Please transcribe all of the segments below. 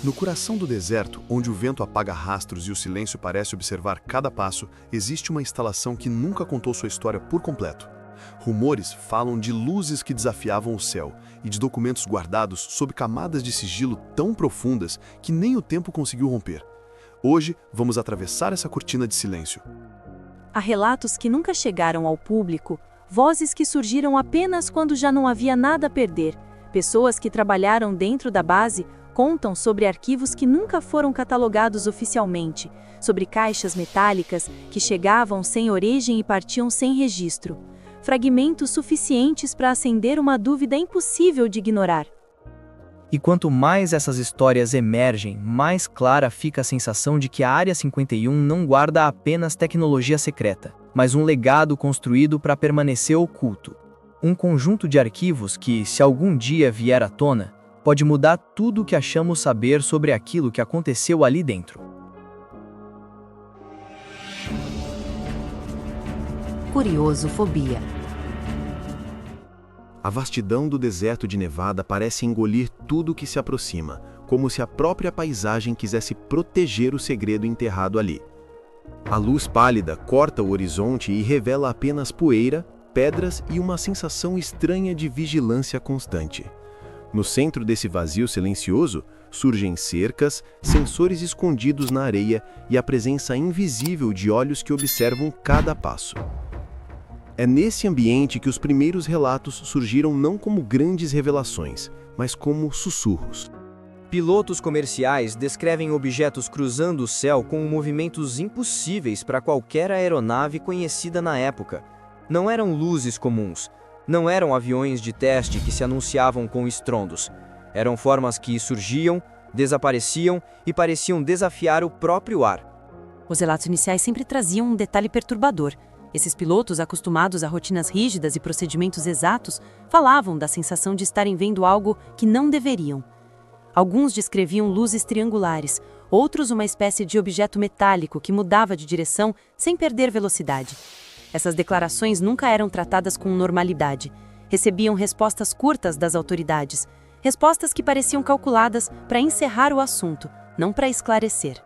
No coração do deserto, onde o vento apaga rastros e o silêncio parece observar cada passo, existe uma instalação que nunca contou sua história por completo. Rumores falam de luzes que desafiavam o céu e de documentos guardados sob camadas de sigilo tão profundas que nem o tempo conseguiu romper. Hoje, vamos atravessar essa cortina de silêncio. Há relatos que nunca chegaram ao público, vozes que surgiram apenas quando já não havia nada a perder. Pessoas que trabalharam dentro da base contam sobre arquivos que nunca foram catalogados oficialmente, sobre caixas metálicas que chegavam sem origem e partiam sem registro. Fragmentos suficientes para acender uma dúvida impossível de ignorar. E quanto mais essas histórias emergem, mais clara fica a sensação de que a Área 51 não guarda apenas tecnologia secreta, mas um legado construído para permanecer oculto. Um conjunto de arquivos que, se algum dia vier à tona, pode mudar tudo o que achamos saber sobre aquilo que aconteceu ali dentro. Curiosofobia. A vastidão do deserto de Nevada parece engolir tudo que se aproxima, como se a própria paisagem quisesse proteger o segredo enterrado ali. A luz pálida corta o horizonte e revela apenas poeira, pedras e uma sensação estranha de vigilância constante. No centro desse vazio silencioso, surgem cercas, sensores escondidos na areia e a presença invisível de olhos que observam cada passo. É nesse ambiente que os primeiros relatos surgiram não como grandes revelações, mas como sussurros. Pilotos comerciais descrevem objetos cruzando o céu com movimentos impossíveis para qualquer aeronave conhecida na época. Não eram luzes comuns, não eram aviões de teste que se anunciavam com estrondos. Eram formas que surgiam, desapareciam e pareciam desafiar o próprio ar. Os relatos iniciais sempre traziam um detalhe perturbador. Esses pilotos, acostumados a rotinas rígidas e procedimentos exatos, falavam da sensação de estarem vendo algo que não deveriam. Alguns descreviam luzes triangulares, outros uma espécie de objeto metálico que mudava de direção sem perder velocidade. Essas declarações nunca eram tratadas com normalidade. Recebiam respostas curtas das autoridades, respostas que pareciam calculadas para encerrar o assunto, não para esclarecer.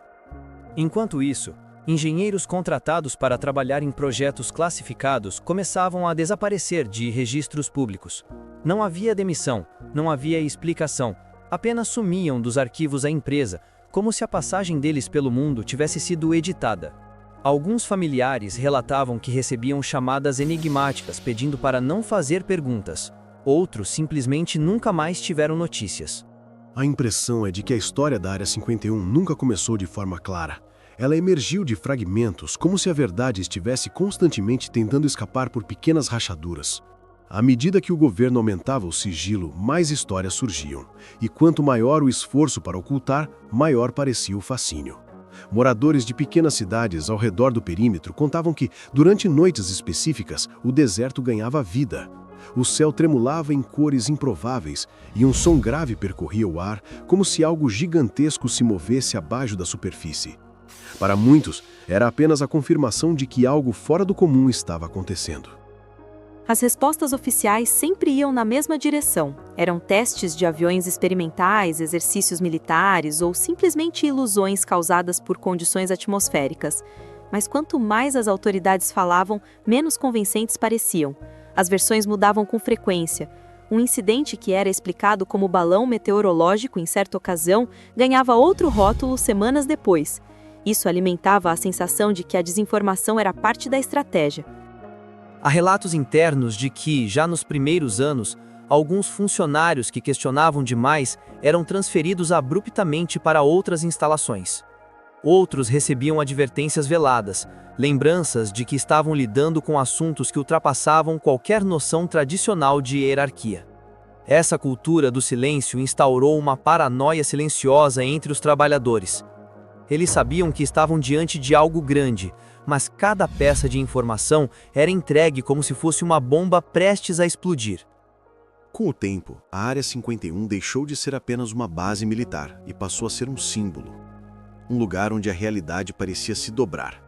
Enquanto isso, engenheiros contratados para trabalhar em projetos classificados começavam a desaparecer de registros públicos. Não havia demissão, não havia explicação, apenas sumiam dos arquivos da empresa, como se a passagem deles pelo mundo tivesse sido editada. Alguns familiares relatavam que recebiam chamadas enigmáticas pedindo para não fazer perguntas. Outros simplesmente nunca mais tiveram notícias. A impressão é de que a história da Área 51 nunca começou de forma clara. Ela emergiu de fragmentos, como se a verdade estivesse constantemente tentando escapar por pequenas rachaduras. À medida que o governo aumentava o sigilo, mais histórias surgiam. E quanto maior o esforço para ocultar, maior parecia o fascínio. Moradores de pequenas cidades ao redor do perímetro contavam que, durante noites específicas, o deserto ganhava vida. O céu tremulava em cores improváveis e um som grave percorria o ar, como se algo gigantesco se movesse abaixo da superfície. Para muitos, era apenas a confirmação de que algo fora do comum estava acontecendo. As respostas oficiais sempre iam na mesma direção. Eram testes de aviões experimentais, exercícios militares ou simplesmente ilusões causadas por condições atmosféricas. Mas quanto mais as autoridades falavam, menos convincentes pareciam. As versões mudavam com frequência. Um incidente que era explicado como balão meteorológico em certa ocasião ganhava outro rótulo semanas depois. Isso alimentava a sensação de que a desinformação era parte da estratégia. Há relatos internos de que, já nos primeiros anos, alguns funcionários que questionavam demais eram transferidos abruptamente para outras instalações. Outros recebiam advertências veladas, lembranças de que estavam lidando com assuntos que ultrapassavam qualquer noção tradicional de hierarquia. Essa cultura do silêncio instaurou uma paranoia silenciosa entre os trabalhadores. Eles sabiam que estavam diante de algo grande, mas cada peça de informação era entregue como se fosse uma bomba prestes a explodir. Com o tempo, a Área 51 deixou de ser apenas uma base militar e passou a ser um símbolo. Um lugar onde a realidade parecia se dobrar.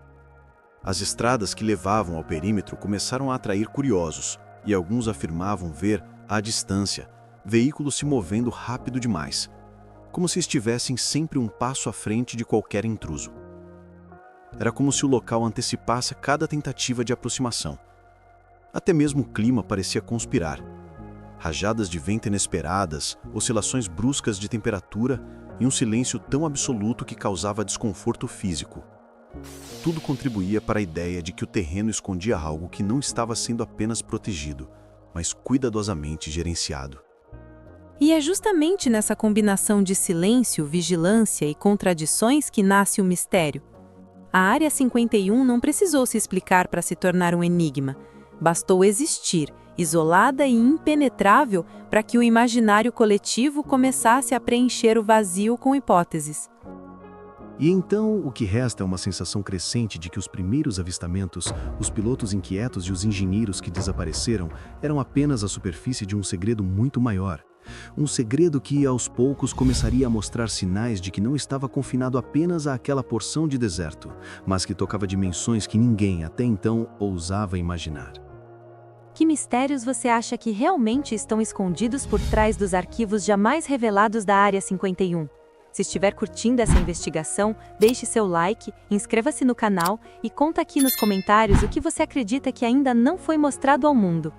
As estradas que levavam ao perímetro começaram a atrair curiosos, e alguns afirmavam ver, à distância, veículos se movendo rápido demais, como se estivessem sempre um passo à frente de qualquer intruso. Era como se o local antecipasse cada tentativa de aproximação. Até mesmo o clima parecia conspirar. Rajadas de vento inesperadas, oscilações bruscas de temperatura e um silêncio tão absoluto que causava desconforto físico. Tudo contribuía para a ideia de que o terreno escondia algo que não estava sendo apenas protegido, mas cuidadosamente gerenciado. E é justamente nessa combinação de silêncio, vigilância e contradições que nasce o mistério. A Área 51 não precisou se explicar para se tornar um enigma. Bastou existir, isolada e impenetrável, para que o imaginário coletivo começasse a preencher o vazio com hipóteses. E então o que resta é uma sensação crescente de que os primeiros avistamentos, os pilotos inquietos e os engenheiros que desapareceram eram apenas a superfície de um segredo muito maior. Um segredo que, aos poucos, começaria a mostrar sinais de que não estava confinado apenas àquela porção de deserto, mas que tocava dimensões que ninguém, até então, ousava imaginar. Que mistérios você acha que realmente estão escondidos por trás dos arquivos jamais revelados da Área 51? Se estiver curtindo essa investigação, deixe seu like, inscreva-se no canal e conta aqui nos comentários o que você acredita que ainda não foi mostrado ao mundo.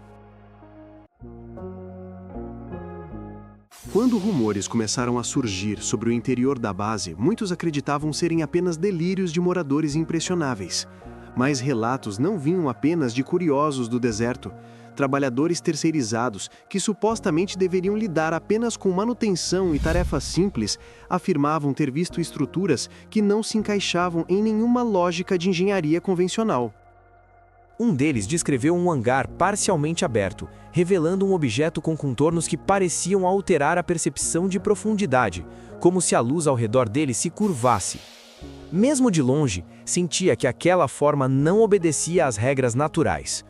Quando rumores começaram a surgir sobre o interior da base, muitos acreditavam serem apenas delírios de moradores impressionáveis. Mas relatos não vinham apenas de curiosos do deserto. Trabalhadores terceirizados, que supostamente deveriam lidar apenas com manutenção e tarefas simples, afirmavam ter visto estruturas que não se encaixavam em nenhuma lógica de engenharia convencional. Um deles descreveu um hangar parcialmente aberto, revelando um objeto com contornos que pareciam alterar a percepção de profundidade, como se a luz ao redor dele se curvasse. Mesmo de longe, sentia que aquela forma não obedecia às regras naturais.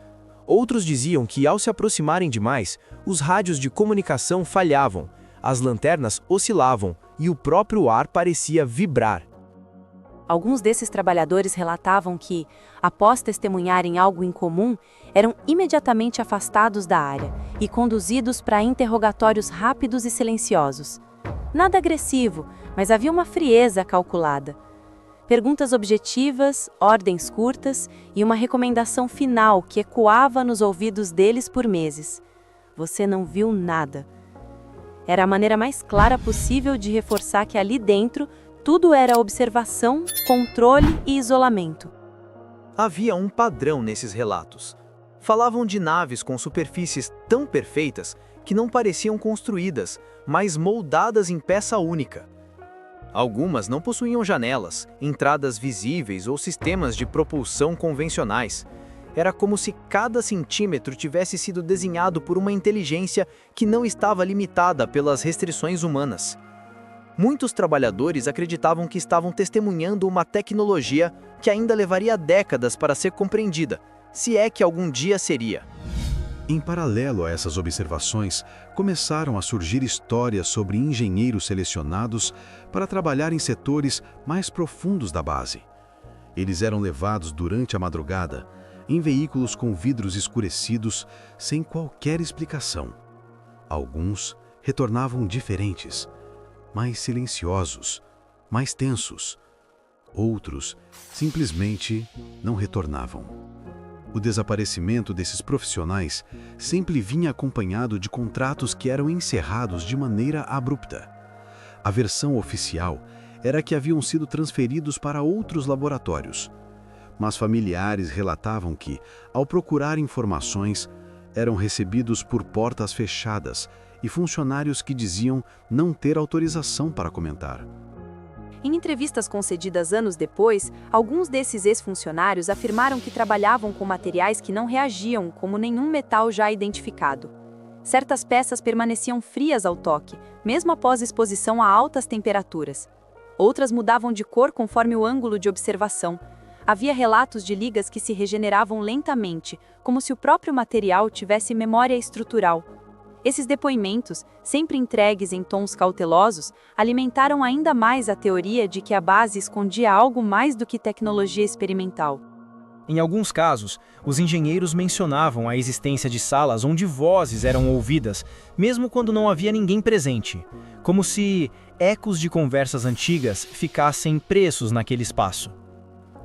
Outros diziam que, ao se aproximarem demais, os rádios de comunicação falhavam, as lanternas oscilavam e o próprio ar parecia vibrar. Alguns desses trabalhadores relatavam que, após testemunharem algo incomum, eram imediatamente afastados da área e conduzidos para interrogatórios rápidos e silenciosos. Nada agressivo, mas havia uma frieza calculada. Perguntas objetivas, ordens curtas e uma recomendação final que ecoava nos ouvidos deles por meses. Você não viu nada. Era a maneira mais clara possível de reforçar que ali dentro tudo era observação, controle e isolamento. Havia um padrão nesses relatos. Falavam de naves com superfícies tão perfeitas que não pareciam construídas, mas moldadas em peça única. Algumas não possuíam janelas, entradas visíveis ou sistemas de propulsão convencionais. Era como se cada centímetro tivesse sido desenhado por uma inteligência que não estava limitada pelas restrições humanas. Muitos trabalhadores acreditavam que estavam testemunhando uma tecnologia que ainda levaria décadas para ser compreendida, se é que algum dia seria. Em paralelo a essas observações, começaram a surgir histórias sobre engenheiros selecionados para trabalhar em setores mais profundos da base. Eles eram levados durante a madrugada, em veículos com vidros escurecidos, sem qualquer explicação. Alguns retornavam diferentes, mais silenciosos, mais tensos. Outros simplesmente não retornavam. O desaparecimento desses profissionais sempre vinha acompanhado de contratos que eram encerrados de maneira abrupta. A versão oficial era que haviam sido transferidos para outros laboratórios, mas familiares relatavam que, ao procurar informações, eram recebidos por portas fechadas e funcionários que diziam não ter autorização para comentar. Em entrevistas concedidas anos depois, alguns desses ex-funcionários afirmaram que trabalhavam com materiais que não reagiam como nenhum metal já identificado. Certas peças permaneciam frias ao toque, mesmo após exposição a altas temperaturas. Outras mudavam de cor conforme o ângulo de observação. Havia relatos de ligas que se regeneravam lentamente, como se o próprio material tivesse memória estrutural. Esses depoimentos, sempre entregues em tons cautelosos, alimentaram ainda mais a teoria de que a base escondia algo mais do que tecnologia experimental. Em alguns casos, os engenheiros mencionavam a existência de salas onde vozes eram ouvidas, mesmo quando não havia ninguém presente, como se ecos de conversas antigas ficassem presos naquele espaço.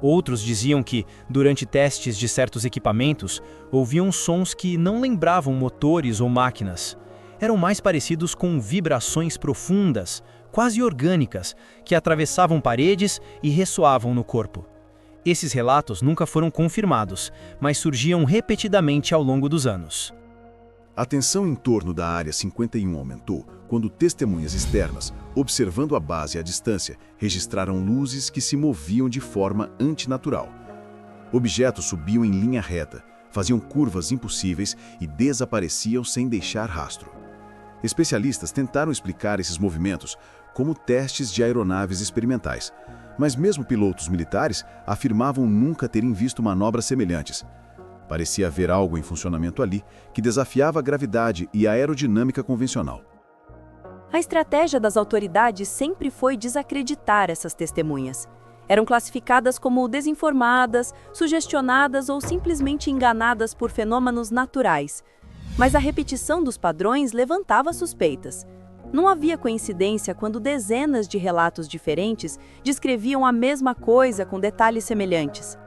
Outros diziam que, durante testes de certos equipamentos, ouviam sons que não lembravam motores ou máquinas. Eram mais parecidos com vibrações profundas, quase orgânicas, que atravessavam paredes e ressoavam no corpo. Esses relatos nunca foram confirmados, mas surgiam repetidamente ao longo dos anos. A tensão em torno da Área 51 aumentou quando testemunhas externas, observando a base à distância, registraram luzes que se moviam de forma antinatural. Objetos subiam em linha reta, faziam curvas impossíveis e desapareciam sem deixar rastro. Especialistas tentaram explicar esses movimentos como testes de aeronaves experimentais, mas mesmo pilotos militares afirmavam nunca terem visto manobras semelhantes. Parecia haver algo em funcionamento ali que desafiava a gravidade e a aerodinâmica convencional. A estratégia das autoridades sempre foi desacreditar essas testemunhas. Eram classificadas como desinformadas, sugestionadas ou simplesmente enganadas por fenômenos naturais. Mas a repetição dos padrões levantava suspeitas. Não havia coincidência quando dezenas de relatos diferentes descreviam a mesma coisa com detalhes semelhantes.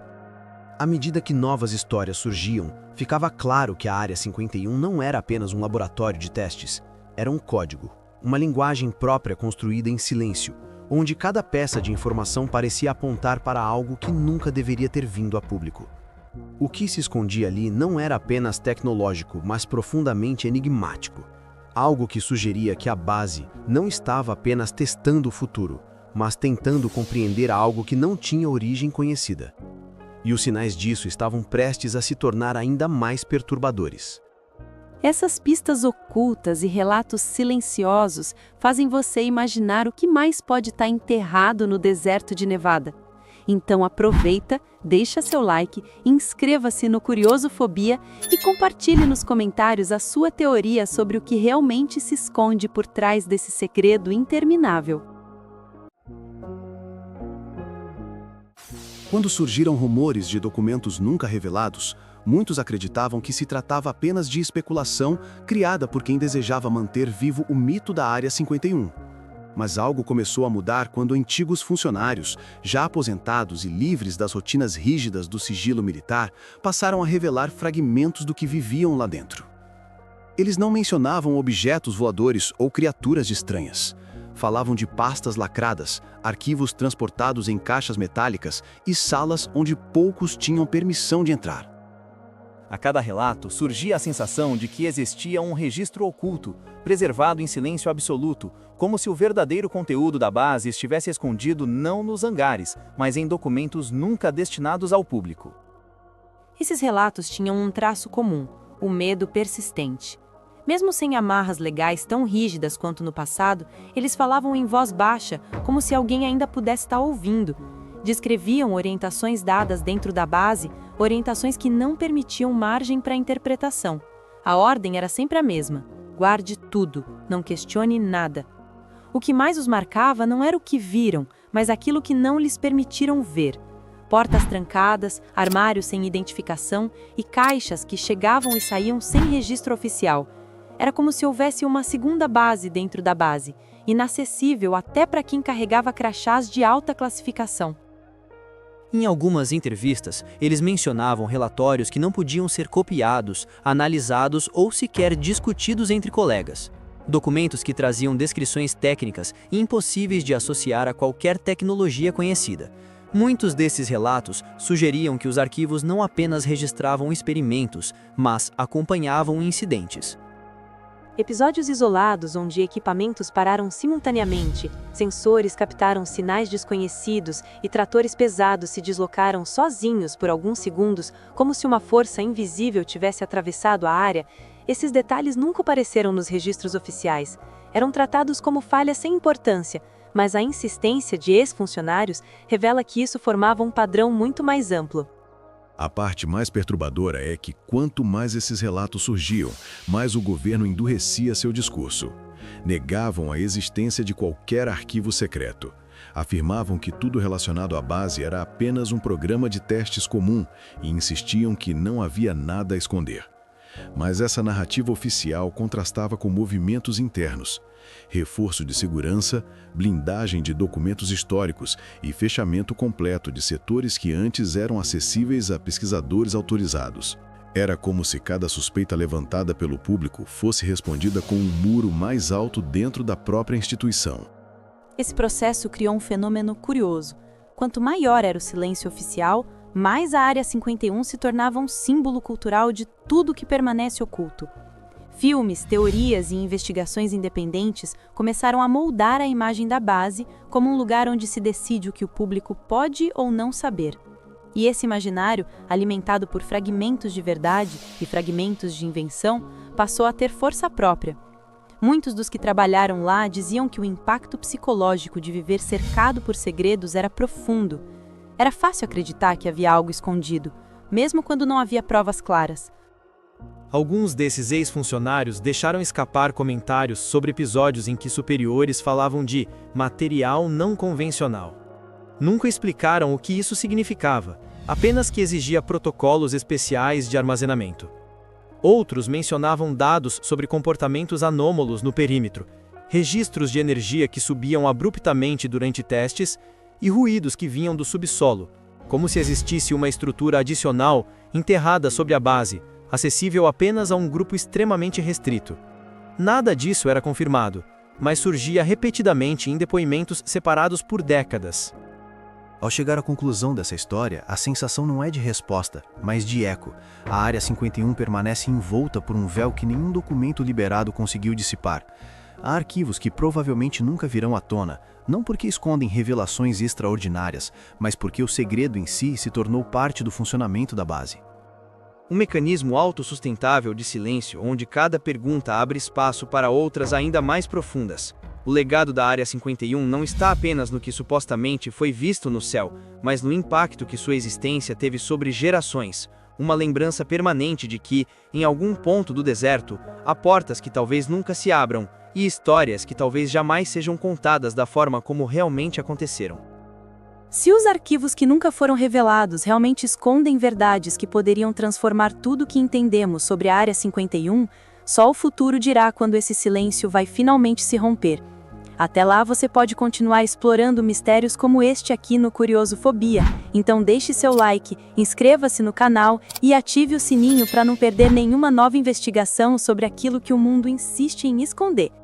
À medida que novas histórias surgiam, ficava claro que a Área 51 não era apenas um laboratório de testes. Era um código, uma linguagem própria construída em silêncio, onde cada peça de informação parecia apontar para algo que nunca deveria ter vindo a público. O que se escondia ali não era apenas tecnológico, mas profundamente enigmático. Algo que sugeria que a base não estava apenas testando o futuro, mas tentando compreender algo que não tinha origem conhecida. E os sinais disso estavam prestes a se tornar ainda mais perturbadores. Essas pistas ocultas e relatos silenciosos fazem você imaginar o que mais pode estar enterrado no deserto de Nevada. Então aproveita, deixa seu like, inscreva-se no Curiosofobia e compartilhe nos comentários a sua teoria sobre o que realmente se esconde por trás desse segredo interminável. Quando surgiram rumores de documentos nunca revelados, muitos acreditavam que se tratava apenas de especulação criada por quem desejava manter vivo o mito da Área 51. Mas algo começou a mudar quando antigos funcionários, já aposentados e livres das rotinas rígidas do sigilo militar, passaram a revelar fragmentos do que viviam lá dentro. Eles não mencionavam objetos voadores ou criaturas estranhas. Falavam de pastas lacradas, arquivos transportados em caixas metálicas e salas onde poucos tinham permissão de entrar. A cada relato surgia a sensação de que existia um registro oculto, preservado em silêncio absoluto, como se o verdadeiro conteúdo da base estivesse escondido não nos hangares, mas em documentos nunca destinados ao público. Esses relatos tinham um traço comum: o medo persistente. Mesmo sem amarras legais tão rígidas quanto no passado, eles falavam em voz baixa, como se alguém ainda pudesse estar ouvindo. Descreviam orientações dadas dentro da base, orientações que não permitiam margem para interpretação. A ordem era sempre a mesma: guarde tudo, não questione nada. O que mais os marcava não era o que viram, mas aquilo que não lhes permitiram ver. Portas trancadas, armários sem identificação e caixas que chegavam e saíam sem registro oficial. Era como se houvesse uma segunda base dentro da base, inacessível até para quem carregava crachás de alta classificação. Em algumas entrevistas, eles mencionavam relatórios que não podiam ser copiados, analisados ou sequer discutidos entre colegas. Documentos que traziam descrições técnicas impossíveis de associar a qualquer tecnologia conhecida. Muitos desses relatos sugeriam que os arquivos não apenas registravam experimentos, mas acompanhavam incidentes. Episódios isolados onde equipamentos pararam simultaneamente, sensores captaram sinais desconhecidos e tratores pesados se deslocaram sozinhos por alguns segundos, como se uma força invisível tivesse atravessado a área. Esses detalhes nunca apareceram nos registros oficiais. Eram tratados como falhas sem importância, mas a insistência de ex-funcionários revela que isso formava um padrão muito mais amplo. A parte mais perturbadora é que, quanto mais esses relatos surgiam, mais o governo endurecia seu discurso. Negavam a existência de qualquer arquivo secreto. Afirmavam que tudo relacionado à base era apenas um programa de testes comum e insistiam que não havia nada a esconder. Mas essa narrativa oficial contrastava com movimentos internos, reforço de segurança, blindagem de documentos históricos e fechamento completo de setores que antes eram acessíveis a pesquisadores autorizados. Era como se cada suspeita levantada pelo público fosse respondida com um muro mais alto dentro da própria instituição. Esse processo criou um fenômeno curioso. Quanto maior era o silêncio oficial, mais a Área 51 se tornava um símbolo cultural de tudo que permanece oculto. Filmes, teorias e investigações independentes começaram a moldar a imagem da base como um lugar onde se decide o que o público pode ou não saber. E esse imaginário, alimentado por fragmentos de verdade e fragmentos de invenção, passou a ter força própria. Muitos dos que trabalharam lá diziam que o impacto psicológico de viver cercado por segredos era profundo. Era fácil acreditar que havia algo escondido, mesmo quando não havia provas claras. Alguns desses ex-funcionários deixaram escapar comentários sobre episódios em que superiores falavam de material não convencional. Nunca explicaram o que isso significava, apenas que exigia protocolos especiais de armazenamento. Outros mencionavam dados sobre comportamentos anômalos no perímetro, registros de energia que subiam abruptamente durante testes e ruídos que vinham do subsolo, como se existisse uma estrutura adicional enterrada sob a base, acessível apenas a um grupo extremamente restrito. Nada disso era confirmado, mas surgia repetidamente em depoimentos separados por décadas. Ao chegar à conclusão dessa história, a sensação não é de resposta, mas de eco. A Área 51 permanece envolta por um véu que nenhum documento liberado conseguiu dissipar. Há arquivos que provavelmente nunca virão à tona, não porque escondem revelações extraordinárias, mas porque o segredo em si se tornou parte do funcionamento da base. Um mecanismo autossustentável de silêncio onde cada pergunta abre espaço para outras ainda mais profundas. O legado da Área 51 não está apenas no que supostamente foi visto no céu, mas no impacto que sua existência teve sobre gerações. Uma lembrança permanente de que, em algum ponto do deserto, há portas que talvez nunca se abram e histórias que talvez jamais sejam contadas da forma como realmente aconteceram. Se os arquivos que nunca foram revelados realmente escondem verdades que poderiam transformar tudo o que entendemos sobre a Área 51, só o futuro dirá quando esse silêncio vai finalmente se romper. Até lá você pode continuar explorando mistérios como este aqui no Curiosofobia. Então deixe seu like, inscreva-se no canal e ative o sininho para não perder nenhuma nova investigação sobre aquilo que o mundo insiste em esconder.